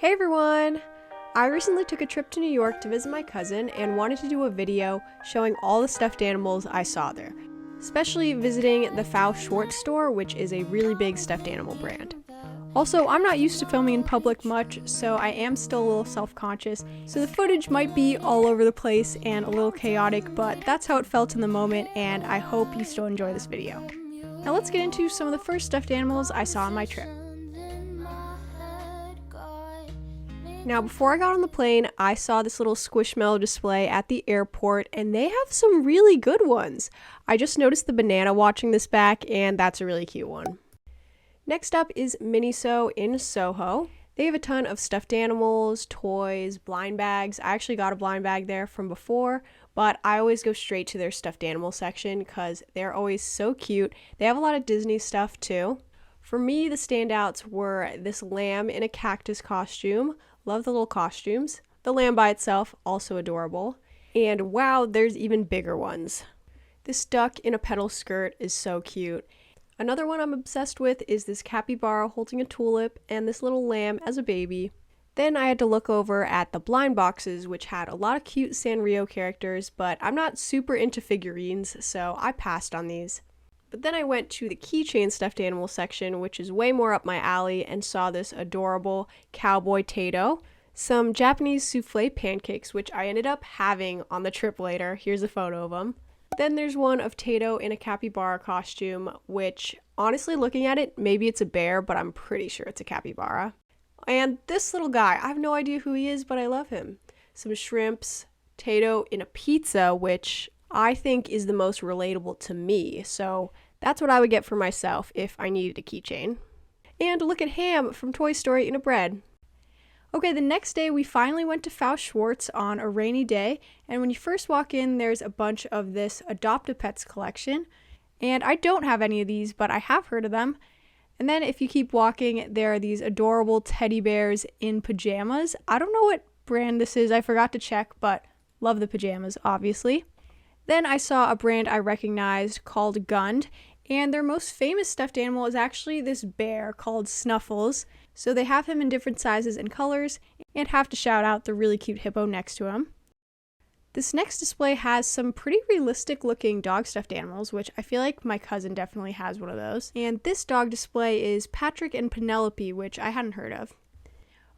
Hey everyone! I recently took a trip to New York to visit my cousin and wanted to do a video showing all the stuffed animals I saw there, especially visiting the FAO Schwarz store, which is a really big stuffed animal brand. Also, I'm not used to filming in public much, so I am still a little self-conscious, so the footage might be all over the place and a little chaotic, but that's how it felt in the moment, and I hope you still enjoy this video. Now let's get into some of the first stuffed animals I saw on my trip. Now, before I got on the plane, I saw this little Squishmallow display at the airport, and they have some really good ones. I just noticed the banana watching this back, and that's a really cute one. Next up is Miniso in Soho. They have a ton of stuffed animals, toys, blind bags. I actually got a blind bag there from before, but I always go straight to their stuffed animal section because they're always so cute. They have a lot of Disney stuff too. For me, the standouts were this lamb in a cactus costume. Love the little costumes. The lamb by itself, also adorable. And wow, there's even bigger ones. This duck in a petal skirt is so cute. Another one I'm obsessed with is this capybara holding a tulip and this little lamb as a baby. Then I had to look over at the blind boxes, which had a lot of cute Sanrio characters, but I'm not super into figurines, so I passed on these. But then I went to the keychain stuffed animal section, which is way more up my alley, and saw this adorable cowboy Tato, some Japanese souffle pancakes, which I ended up having on the trip later. Here's a photo of them. Then there's one of Tato in a capybara costume, which, honestly, looking at it, maybe it's a bear, but I'm pretty sure it's a capybara. And this little guy, I have no idea who he is, but I love him. Some shrimps, Tato in a pizza, which I think is the most relatable to me, so that's what I would get for myself if I needed a keychain. And look at Ham from Toy Story in a bread. Okay, the next day we finally went to FAO Schwarz on a rainy day, and when you first walk in, there's a bunch of this Adopt-A-Pets collection, and I don't have any of these, but I have heard of them. And then if you keep walking, there are these adorable teddy bears in pajamas. I don't know what brand this is, I forgot to check, but love the pajamas, obviously. Then I saw a brand I recognized called Gund, and their most famous stuffed animal is actually this bear called Snuffles. So they have him in different sizes and colors, and have to shout out the really cute hippo next to him. This next display has some pretty realistic looking dog stuffed animals, which I feel like my cousin definitely has one of those. And this dog display is Patrick and Penelope, which I hadn't heard of.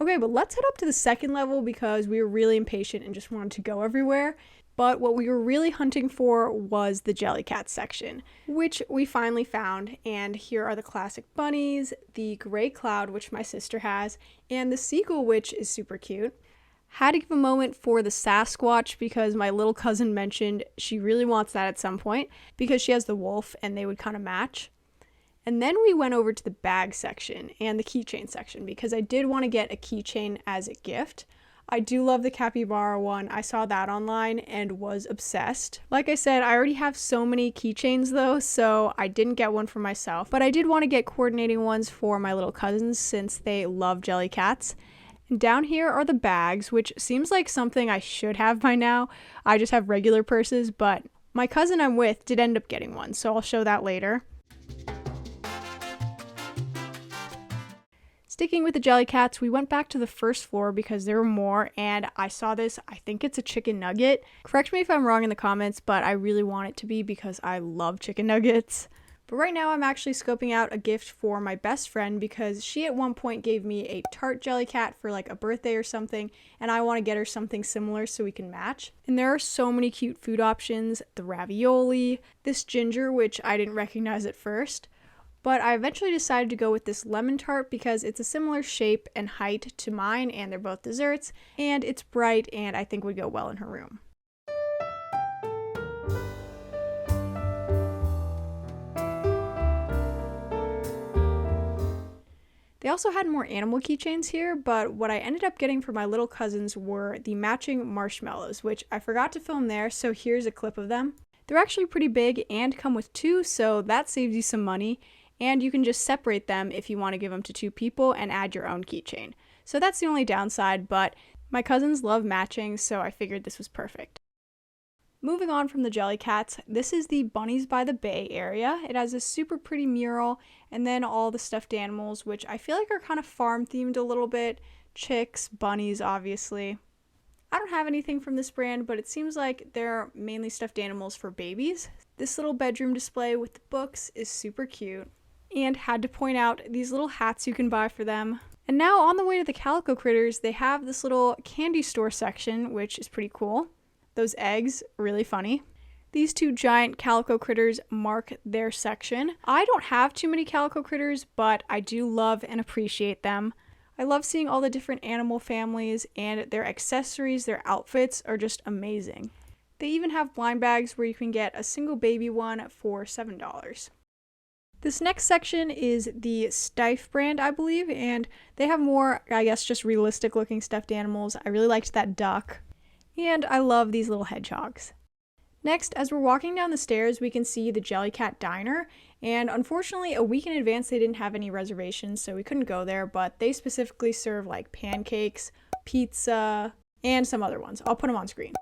Okay, but let's head up to the second level because we were really impatient and just wanted to go everywhere. But what we were really hunting for was the Jellycat section, which we finally found. And here are the classic bunnies, the gray cloud, which my sister has, and the seagull, which is super cute. Had to give a moment for the Sasquatch because my little cousin mentioned she really wants that at some point because she has the wolf and they would kind of match. And then we went over to the bag section and the keychain section because I did want to get a keychain as a gift. I do love the capybara one. I saw that online and was obsessed. Like I said, I already have so many keychains though, so I didn't get one for myself. But I did want to get coordinating ones for my little cousins since they love Jellycats. And down here are the bags, which seems like something I should have by now. I just have regular purses, but my cousin I'm with did end up getting one, so I'll show that later. Sticking with the Jellycats, we went back to the first floor because there were more, and I saw this, I think it's a chicken nugget. Correct me if I'm wrong in the comments, but I really want it to be because I love chicken nuggets. But right now I'm actually scoping out a gift for my best friend because she at one point gave me a tart Jellycat for like a birthday or something, and I want to get her something similar so we can match. And there are so many cute food options, the ravioli, this ginger, which I didn't recognize at first. But I eventually decided to go with this lemon tart because it's a similar shape and height to mine and they're both desserts, and it's bright and I think would go well in her room. They also had more animal keychains here, but what I ended up getting for my little cousins were the matching marshmallows, which I forgot to film there, so here's a clip of them. They're actually pretty big and come with two, so that saves you some money. And you can just separate them if you want to give them to two people and add your own keychain. So that's the only downside, but my cousins love matching, so I figured this was perfect. Moving on from the Jellycats, this is the Bunnies by the Bay area. It has a super pretty mural and then all the stuffed animals, which I feel like are kind of farm themed a little bit. chicks, bunnies, obviously. I don't have anything from this brand, but it seems like they're mainly stuffed animals for babies. This little bedroom display with the books is super cute. And had to point out these little hats you can buy for them. And now on the way to the Calico Critters, they have this little candy store section, which is pretty cool. Those eggs, really funny. These two giant Calico Critters mark their section. I don't have too many Calico Critters, but I do love and appreciate them. I love seeing all the different animal families, and their accessories, their outfits are just amazing. They even have blind bags where you can get a single baby one for $7. This next section is the Steiff brand, I believe, and they have more, I guess, just realistic looking stuffed animals. I really liked that duck, and I love these little hedgehogs. Next, as we're walking down the stairs, we can see the Jellycat Diner, and unfortunately, a week in advance they didn't have any reservations, so we couldn't go there, but they specifically serve like pancakes, pizza, and some other ones. I'll put them on screen.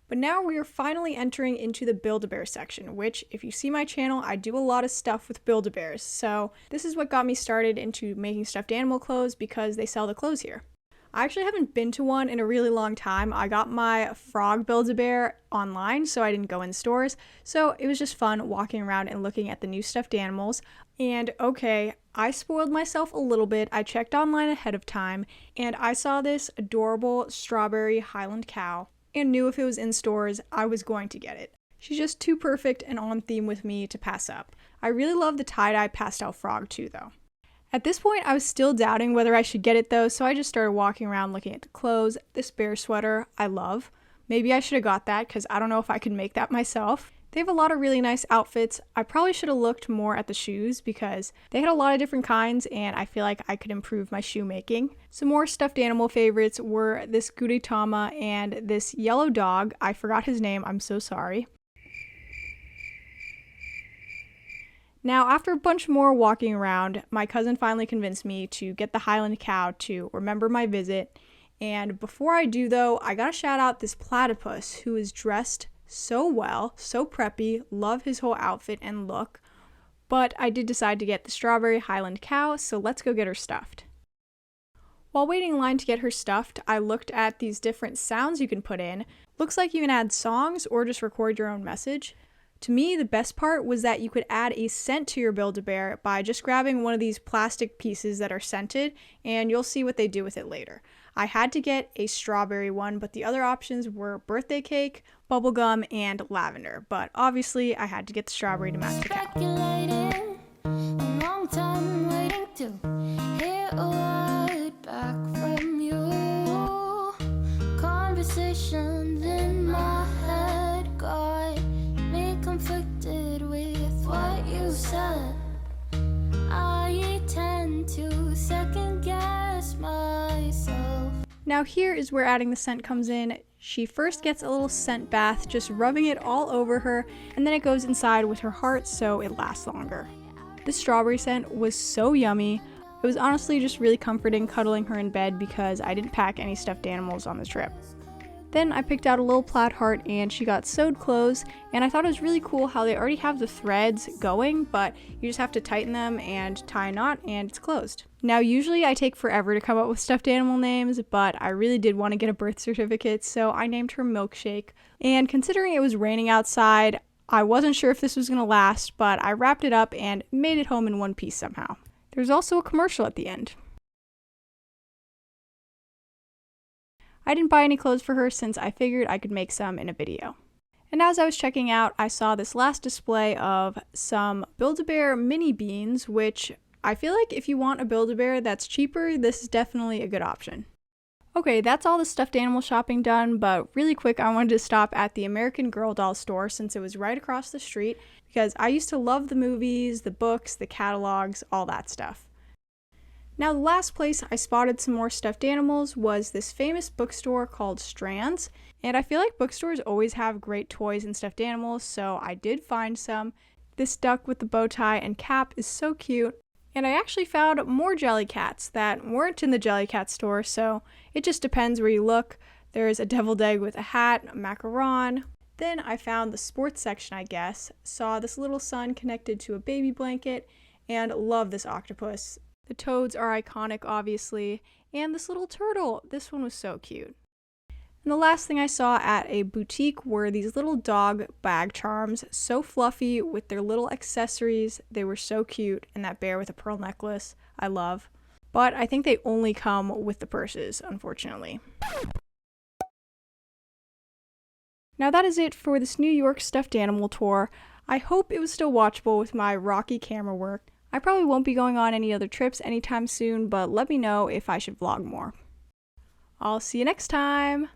But now we are finally entering into the Build-A-Bear section, which, if you see my channel, I do a lot of stuff with Build-A-Bears, so this is what got me started into making stuffed animal clothes because they sell the clothes here. I actually haven't been to one in a really long time. I got my frog Build-A-Bear online, so I didn't go in stores. So it was just fun walking around and looking at the new stuffed animals. And okay, I spoiled myself a little bit. I checked online ahead of time, and I saw this adorable strawberry Highland cow and knew if it was in stores, I was going to get it. She's just too perfect and on theme with me to pass up. I really love the tie-dye pastel frog too, though. At this point, I was still doubting whether I should get it though, so I just started walking around looking at the clothes. This bear sweater, I love. Maybe I should have got that because I don't know if I could make that myself. They have a lot of really nice outfits. I probably should have looked more at the shoes because they had a lot of different kinds and I feel like I could improve my shoemaking. Some more stuffed animal favorites were this Gudetama and this yellow dog. I forgot his name, I'm so sorry. Now, after a bunch more walking around, my cousin finally convinced me to get the Highland cow to remember my visit. And before I do though, I gotta shout out this platypus who is dressed so well, so preppy, love his whole outfit and look. But I did decide to get the strawberry Highland cow, so let's go get her stuffed. While waiting in line to get her stuffed, I looked at these different sounds you can put in. Looks like you can add songs or just record your own message. To me, the best part was that you could add a scent to your Build-A-Bear by just grabbing one of these plastic pieces that are scented, and you'll see what they do with it later. I had to get a strawberry one, but the other options were birthday cake, bubblegum, and lavender. But obviously, I had to get the strawberry to match the cow. A long time waiting to hear a word back from you. Conversations in my head got me conflicted with what you said. I tend to second guess myself. Now here is where adding the scent comes in. She first gets a little scent bath, just rubbing it all over her, and then it goes inside with her heart so it lasts longer. The strawberry scent was so yummy. It was honestly just really comforting cuddling her in bed because I didn't pack any stuffed animals on the trip. Then I picked out a little plaid heart and she got sewed clothes, and I thought it was really cool how they already have the threads going, but you just have to tighten them and tie a knot and it's closed. Now usually I take forever to come up with stuffed animal names, but I really did want to get a birth certificate, so I named her Milkshake. And considering it was raining outside, I wasn't sure if this was going to last, but I wrapped it up and made it home in one piece somehow. There's also a commercial at the end. I didn't buy any clothes for her since I figured I could make some in a video. And as I was checking out, I saw this last display of some Build-A-Bear mini beans, which I feel like if you want a Build-A-Bear that's cheaper, this is definitely a good option. Okay, that's all the stuffed animal shopping done, but really quick, I wanted to stop at the American Girl doll store since it was right across the street because I used to love the movies, the books, the catalogs, all that stuff. Now, the last place I spotted some more stuffed animals was this famous bookstore called Strands, and I feel like bookstores always have great toys and stuffed animals, so I did find some. This duck with the bow tie and cap is so cute, and I actually found more Jellycats that weren't in the Jellycat store, so it just depends where you look. There's a deviled egg with a hat, a macaron. Then I found the sports section, I guess, saw this little sun connected to a baby blanket, and love this octopus. The toads are iconic, obviously, and this little turtle, this one was so cute. And the last thing I saw at a boutique were these little dog bag charms, so fluffy with their little accessories. They were so cute, and that bear with a pearl necklace, I love. But I think they only come with the purses, unfortunately. Now that is it for this New York stuffed animal tour. I hope it was still watchable with my rocky camera work. I probably won't be going on any other trips anytime soon, but let me know if I should vlog more. I'll see you next time!